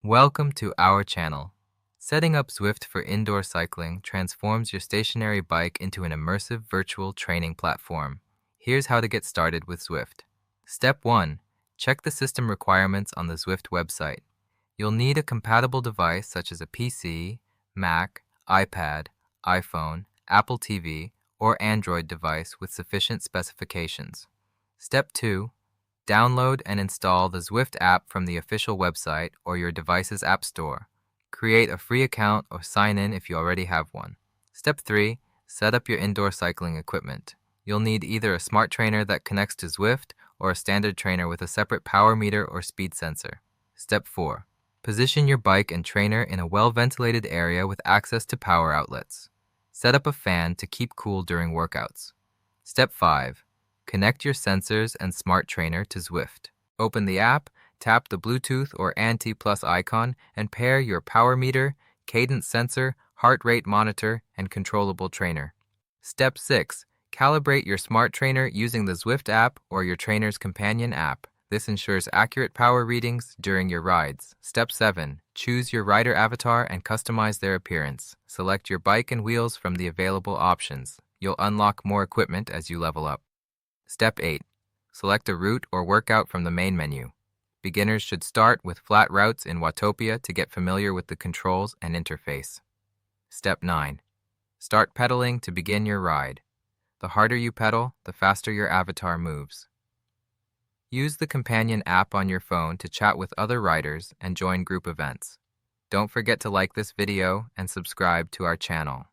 Welcome to our channel. Setting up Zwift for indoor cycling transforms your stationary bike into an immersive virtual training platform. Here's how to get started with Zwift. Step 1. Check the system requirements on the Zwift website. You'll need a compatible device such as a PC, Mac, iPad, iPhone, Apple TV, or Android device with sufficient specifications. Step 2. Download and install the Zwift app from the official website or your device's app store. Create a free account or sign in if you already have one. Step 3. Set up your indoor cycling equipment. You'll need either a smart trainer that connects to Zwift or a standard trainer with a separate power meter or speed sensor. Step 4. Position your bike and trainer in a well-ventilated area with access to power outlets. Set up a fan to keep cool during workouts. Step 5. Connect your sensors and smart trainer to Zwift. Open the app, tap the Bluetooth or Anti Plus icon, and pair your power meter, cadence sensor, heart rate monitor, and controllable trainer. Step 6. Calibrate your smart trainer using the Zwift app or your trainer's companion app. This ensures accurate power readings during your rides. Step 7. Choose your rider avatar and customize their appearance. Select your bike and wheels from the available options. You'll unlock more equipment as you level up. Step 8. Select a route or workout from the main menu. Beginners should start with flat routes in Watopia to get familiar with the controls and interface. Step 9. Start pedaling to begin your ride. The harder you pedal, the faster your avatar moves. Use the companion app on your phone to chat with other riders and join group events. Don't forget to like this video and subscribe to our channel.